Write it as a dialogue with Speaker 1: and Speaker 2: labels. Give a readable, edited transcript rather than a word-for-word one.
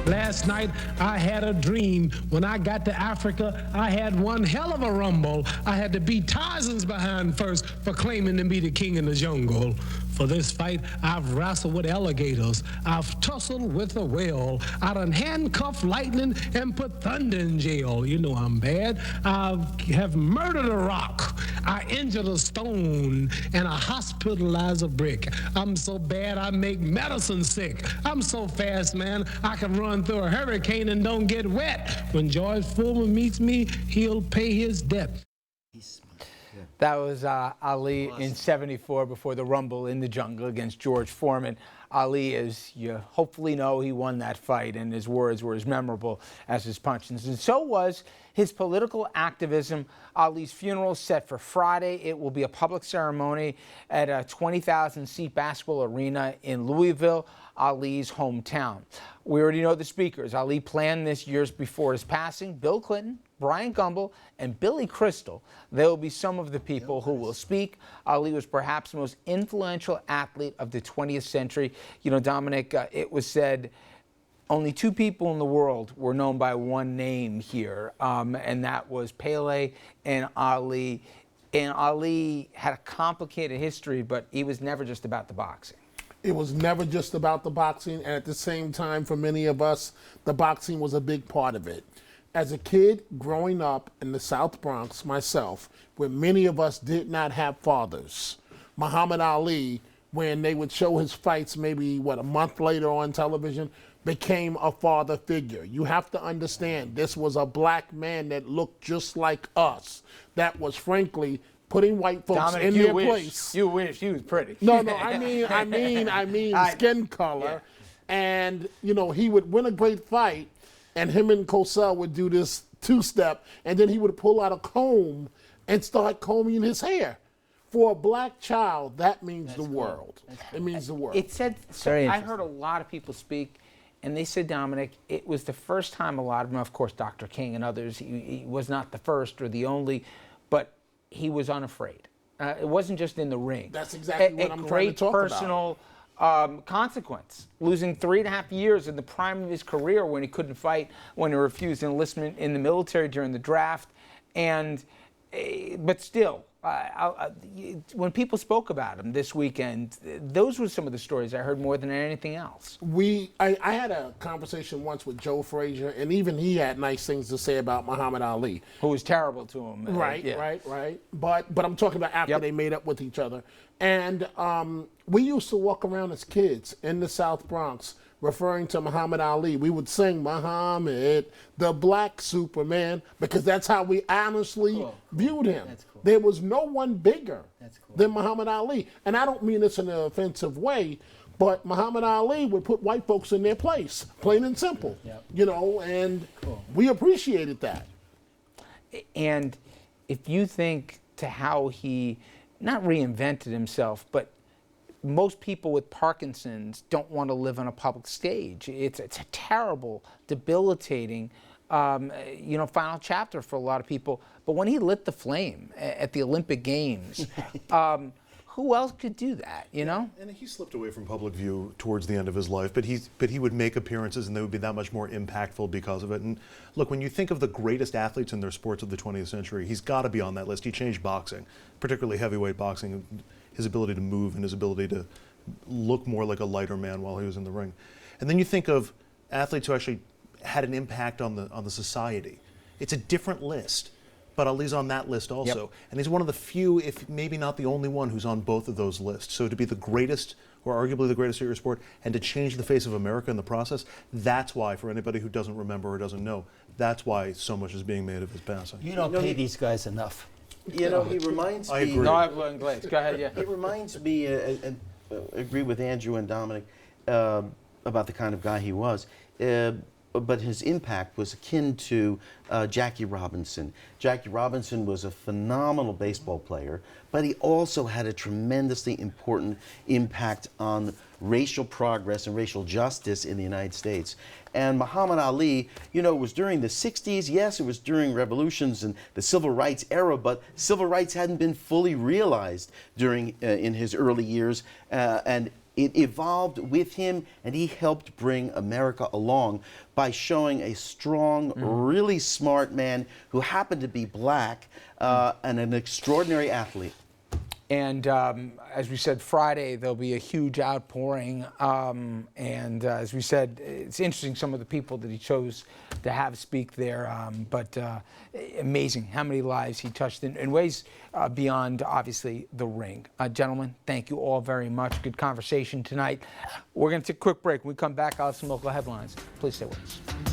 Speaker 1: Last night, I had a dream. When I got to Africa, I had one hell of a rumble. I had to beat Tarzan's behind first for claiming to be the king in the jungle. For this fight, I've wrestled with alligators. I've tussled with a whale. I done handcuffed lightning and put thunder in jail. You know I'm bad. I have murdered a rock. I injured a stone, and I hospitalized a brick. I'm so bad I make medicine sick. I'm so fast, man, I can run through a hurricane and don't get wet. When George Foreman meets me, he'll pay his debt.
Speaker 2: That was Ali in '74 before the Rumble in the jungle against George Foreman. Ali, as you hopefully know, he won that fight, and his words were as memorable as his punches. And so was his political activism. Ali's funeral is set for Friday. It will be a public ceremony at a 20,000-seat basketball arena in Louisville, Ali's hometown. We already know the speakers. Ali planned this years before his passing. Bill Clinton, Bryant Gumbel, and Billy Crystal. They will be some of the people who will speak. Ali was perhaps the most influential athlete of the 20th century. You know, Dominic, it was said only two people in the world were known by one name here, and that was Pele and Ali. And Ali had a complicated history, but he was never just about the boxing.
Speaker 3: It was never just about the boxing, and at the same time, for many of us, the boxing was a big part of it. As a kid growing up in the South Bronx myself, where many of us did not have fathers, Muhammad Ali, when they would show his fights maybe, a month later on television, became a father figure. You have to understand, this was a black man that looked just like us. That was, frankly, putting white folks
Speaker 2: Dominic,
Speaker 3: in their place.
Speaker 2: You wish he was pretty.
Speaker 3: No, I mean skin color. Yeah. And, you know, he would win a great fight, and him and Cosell would do this two-step, and then he would pull out a comb and start combing his hair. For a black child, that means the world. It means the world.
Speaker 2: It said, I heard a lot of people speak, and they said, Dominic, it was the first time a lot of them, of course, Dr. King and others, he was not the first or the only, but he was unafraid. It wasn't just in the ring.
Speaker 3: That's exactly what I'm trying to talk about. A great personal
Speaker 2: consequence, losing 3.5 years in the prime of his career when he couldn't fight, when he refused enlistment in the military during the draft, and but still, when people spoke about him this weekend, those were some of the stories I heard more than anything else.
Speaker 3: I had a conversation once with Joe Frazier, and even he had nice things to say about Muhammad Ali.
Speaker 2: Who was terrible to him.
Speaker 3: Right. But I'm talking about after they made up with each other. And we used to walk around as kids in the South Bronx referring to Muhammad Ali. We would sing Muhammad, the black Superman, because that's how we honestly viewed him. Cool. There was no one bigger than Muhammad Ali. And I don't mean this in an offensive way, but Muhammad Ali would put white folks in their place, plain and simple. You know, and we appreciated that.
Speaker 2: And if you think to how he not reinvented himself, but most people with Parkinson's don't want to live on a public stage. It's a terrible, debilitating, final chapter for a lot of people. But when he lit the flame at the Olympic Games, who else could do that, you know?
Speaker 4: And he slipped away from public view towards the end of his life, but he would make appearances and they would be that much more impactful because of it. And look, when you think of the greatest athletes in their sports of the 20th century, he's got to be on that list. He changed boxing, particularly heavyweight boxing, his ability to move and his ability to look more like a lighter man while he was in the ring. And then you think of athletes who actually had an impact on the society. It's a different list. But Ali's on that list also. And he's one of the few, if maybe not the only one, who's on both of those lists. So to be the greatest, or arguably the greatest at your sport, and to change the face of America in the process, that's why, for anybody who doesn't remember or doesn't know, that's why so much is being made of his passing.
Speaker 5: You don't pay these guys enough.
Speaker 6: You know, he reminds me...
Speaker 4: I agree.
Speaker 2: No, I'm glad. Go ahead, yeah.
Speaker 6: He reminds me, agree with Andrew and Dominic, about the kind of guy he was. But his impact was akin to Jackie Robinson. Jackie Robinson was a phenomenal baseball player, but he also had a tremendously important impact on racial progress and racial justice in the United States. And Muhammad Ali, you know, it was during the 60s. Yes, it was during revolutions and the civil rights era, but civil rights hadn't been fully realized during in his early years. And it evolved with him, and he helped bring America along by showing a strong, really smart man who happened to be black and an extraordinary athlete.
Speaker 2: And as we said, Friday, there'll be a huge outpouring. As we said, it's interesting some of the people that he chose to have speak there. But amazing how many lives he touched in ways beyond, obviously, the ring. Gentlemen, thank you all very much. Good conversation tonight. We're going to take a quick break. When we come back, I'll have some local headlines. Please stay with us.